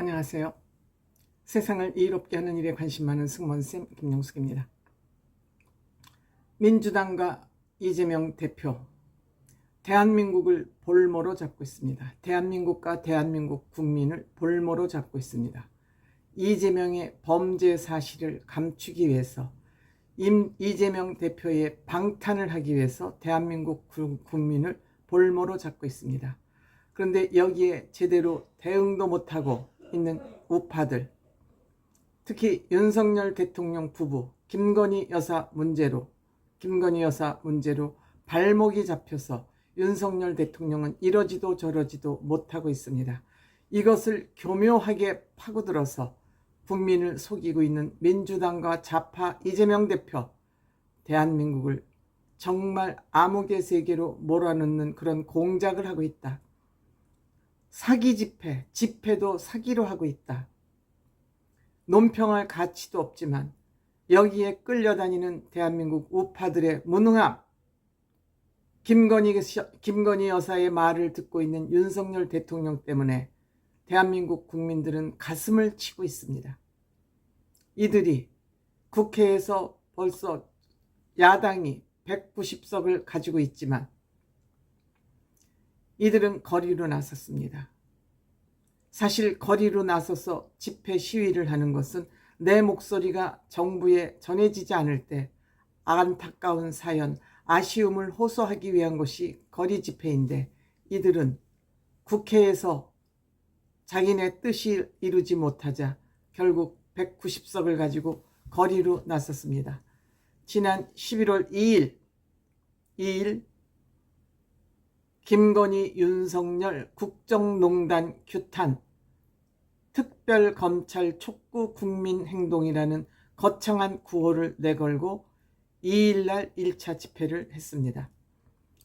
안녕하세요. 세상을 이롭게 하는 일에 관심 많은 승무원쌤 김용숙입니다. 민주당과 이재명 대표, 대한민국을 볼모로 잡고 있습니다. 대한민국과 대한민국 국민을 볼모로 잡고 있습니다. 이재명의 범죄 사실을 감추기 위해서, 이재명 대표의 방탄을 하기 위해서 대한민국 국민을 볼모로 잡고 있습니다. 그런데 여기에 제대로 대응도 못하고 있는 우파들, 특히 윤석열 대통령 부부 김건희 여사 문제로 발목이 잡혀서 윤석열 대통령은 이러지도 저러지도 못하고 있습니다. 이것을 교묘하게 파고들어서 국민을 속이고 있는 민주당과 좌파 이재명 대표, 대한민국을 정말 암흑의 세계로 몰아넣는 그런 공작을 하고 있다. 사기 집회도 사기로 하고 있다. 논평할 가치도 없지만 여기에 끌려다니는 대한민국 우파들의 무능함, 김건희 여사의 말을 듣고 있는 윤석열 대통령 때문에 대한민국 국민들은 가슴을 치고 있습니다. 이들이 국회에서 벌써 야당이 190석을 가지고 있지만 이들은 거리로 나섰습니다. 사실 거리로 나서서 집회 시위를 하는 것은 내 목소리가 정부에 전해지지 않을 때 안타까운 사연, 아쉬움을 호소하기 위한 것이 거리 집회인데, 이들은 국회에서 자기네 뜻이 이루지 못하자 결국 190석을 가지고 거리로 나섰습니다. 지난 11월 2일 김건희 윤석열 국정농단 규탄 특별검찰 촉구 국민행동이라는 거창한 구호를 내걸고 2일날 1차 집회를 했습니다.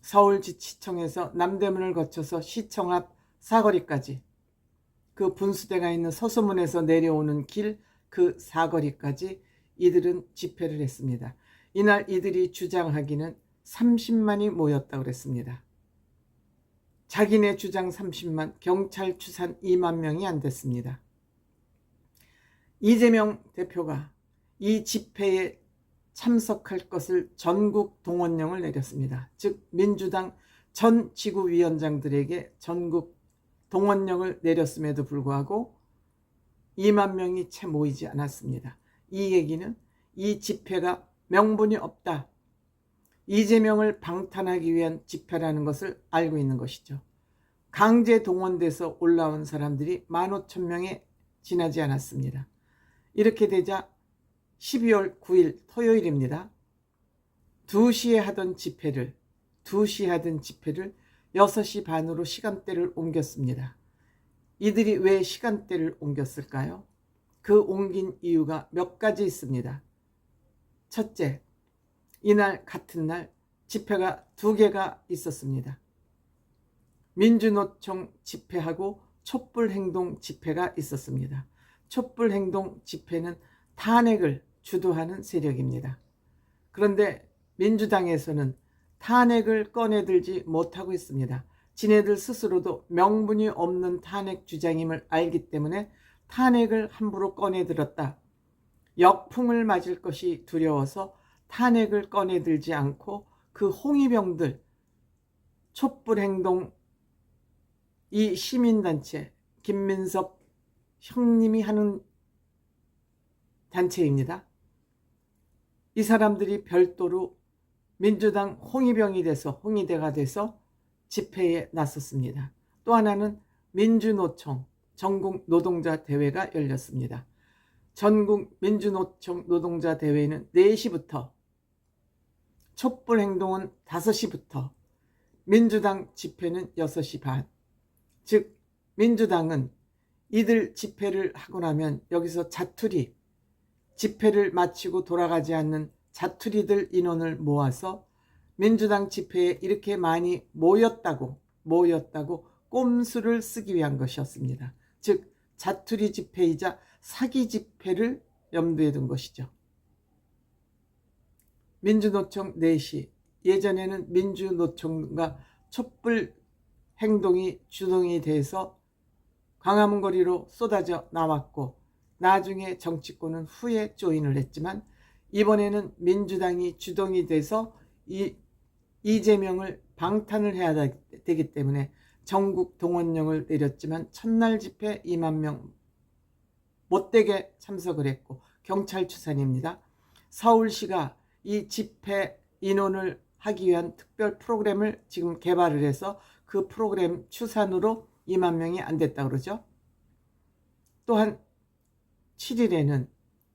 서울지치청에서 남대문을 거쳐서 시청 앞 사거리까지, 그 분수대가 있는 서소문에서 내려오는 길 그 사거리까지 이들은 집회를 했습니다. 이날 이들이 주장하기는 30만이 모였다고 그랬습니다. 자기네 주장 30만, 경찰 추산 2만 명이 안 됐습니다. 이재명 대표가 이 집회에 참석할 것을 전국 동원령을 내렸습니다. 즉 민주당 전 지구위원장들에게 전국 동원령을 내렸음에도 불구하고 2만 명이 채 모이지 않았습니다. 이 얘기는 이 집회가 명분이 없다, 이재명을 방탄하기 위한 집회라는 것을 알고 있는 것이죠. 강제 동원돼서 올라온 사람들이 15,000명에 지나지 않았습니다. 이렇게 되자 12월 9일 토요일입니다. 2시에 하던 집회를 6시 반으로 시간대를 옮겼습니다. 이들이 왜 시간대를 옮겼을까요? 그 옮긴 이유가 몇 가지 있습니다. 첫째, 이날 같은 날 집회가 2개가 있었습니다. 민주노총 집회하고 촛불행동 집회가 있었습니다. 촛불행동 집회는 탄핵을 주도하는 세력입니다. 그런데 민주당에서는 탄핵을 꺼내들지 못하고 있습니다. 지네들 스스로도 명분이 없는 탄핵 주장임을 알기 때문에 탄핵을 함부로 꺼내들었다, 역풍을 맞을 것이 두려워서 탄핵을 꺼내들지 않고 그 홍위병들, 촛불행동 이 시민단체, 김민섭 형님이 하는 단체입니다. 이 사람들이 별도로 민주당 홍위대가 돼서 집회에 나섰습니다. 또 하나는 민주노총 전국 노동자 대회가 열렸습니다. 전국 민주노총 노동자 대회는 4시부터, 촛불행동은 5시부터, 민주당 집회는 6시 반. 즉 민주당은 이들 집회를 하고 나면 여기서 집회를 마치고 돌아가지 않는 자투리들 인원을 모아서 민주당 집회에 이렇게 많이 모였다고 꼼수를 쓰기 위한 것이었습니다. 즉 자투리 집회이자 사기 집회를 염두에 둔 것이죠. 민주노총 4시, 예전에는 민주노총과 촛불 행동이 주동이 돼서 광화문 거리로 쏟아져 나왔고 나중에 정치권은 후에 조인을 했지만 이번에는 민주당이 주동이 돼서 이재명을 방탄을 해야 되기 때문에 전국 동원령을 내렸지만 첫날 집회 2만 명 못되게 참석을 했고 경찰 추산입니다. 서울시가 이 집회 인원을 하기 위한 특별 프로그램을 지금 개발을 해서 그 프로그램 추산으로 2만 명이 안 됐다 그러죠. 또한 7일에는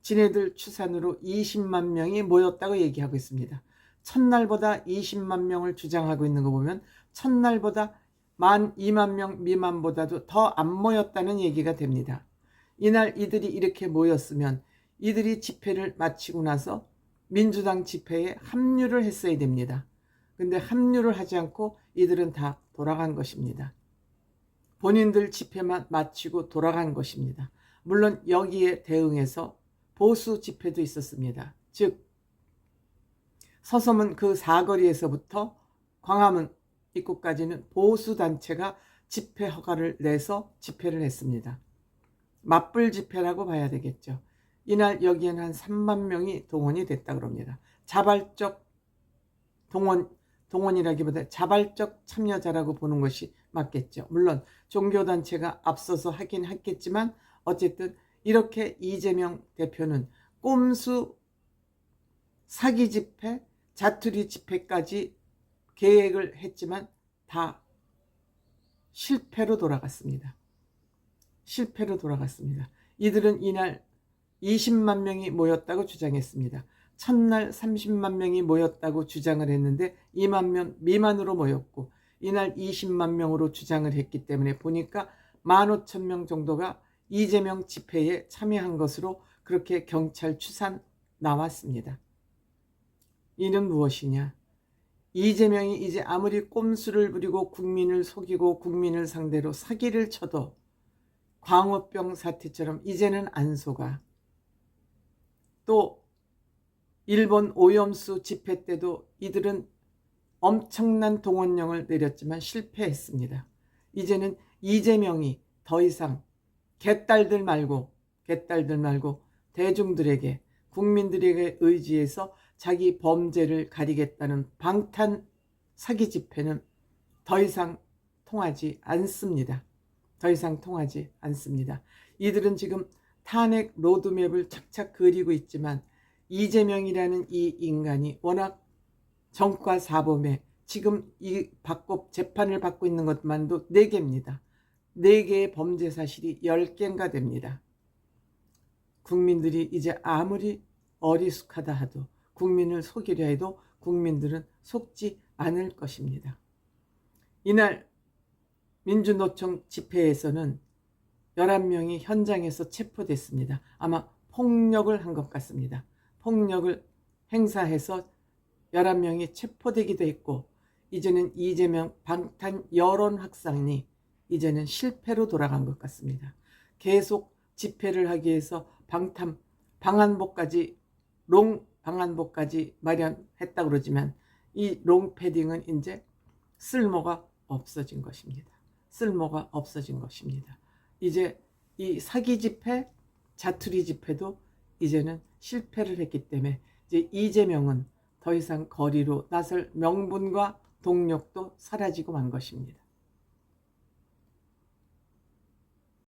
지네들 추산으로 20만 명이 모였다고 얘기하고 있습니다. 첫날보다 20만 명을 주장하고 있는 거 보면 첫날보다 2만 명 미만보다도 더 안 모였다는 얘기가 됩니다. 이날 이들이 이렇게 모였으면 이들이 집회를 마치고 나서 민주당 집회에 합류를 했어야 됩니다. 근데 합류를 하지 않고 이들은 다 돌아간 것입니다. 본인들 집회만 마치고 돌아간 것입니다. 물론 여기에 대응해서 보수 집회도 있었습니다. 즉 서서문 그 사거리에서부터 광화문 입구까지는 보수단체가 집회 허가를 내서 집회를 했습니다. 맞불 집회라고 봐야 되겠죠. 이날 여기에는 한 3만 명이 동원이 됐다 그럽니다. 자발적 동원이라기보다 자발적 참여자라고 보는 것이 맞겠죠. 물론 종교단체가 앞서서 하긴 했겠지만 어쨌든 이렇게 이재명 대표는 꼼수 사기 집회, 자투리 집회까지 계획을 했지만 다 실패로 돌아갔습니다. 실패로 돌아갔습니다. 이들은 이날 20만 명이 모였다고 주장했습니다. 첫날 30만 명이 모였다고 주장을 했는데 2만 명 미만으로 모였고 이날 20만 명으로 주장을 했기 때문에 보니까 15,000명 정도가 이재명 집회에 참여한 것으로 그렇게 경찰 추산 나왔습니다. 이는 무엇이냐? 이재명이 이제 아무리 꼼수를 부리고 국민을 속이고 국민을 상대로 사기를 쳐도 광우병 사태처럼 이제는 안 속아. 또 일본 오염수 집회 때도 이들은 엄청난 동원령을 내렸지만 실패했습니다. 이제는 이재명이 더 이상 개딸들 말고 대중들에게 국민들에게 의지해서 자기 범죄를 가리겠다는 방탄 사기 집회는 더 이상 통하지 않습니다. 더 이상 통하지 않습니다. 이들은 지금 탄핵 로드맵을 착착 그리고 있지만 이재명이라는 이 인간이 워낙 정과 사범에 지금 이 재판을 받고 있는 것만도 4개입니다. 4개의 범죄 사실이 10개인가 됩니다. 국민들이 이제 아무리 어리숙하다 하도 국민을 속이려 해도 국민들은 속지 않을 것입니다. 이날 민주노총 집회에서는 11명이 현장에서 체포됐습니다. 아마 폭력을 한 것 같습니다. 폭력을 행사해서 11명이 체포되기도 했고 이제는 이재명 방탄 여론 확산이 이제는 실패로 돌아간 것 같습니다. 계속 집회를 하기 위해서 방한복까지 롱 방한복까지 마련했다 그러지만 이 롱 패딩은 이제 쓸모가 없어진 것입니다. 쓸모가 없어진 것입니다. 이제 이 사기 집회, 자투리 집회도 이제는 실패를 했기 때문에 이제 이재명은 더 이상 거리로 나설 명분과 동력도 사라지고 만 것입니다.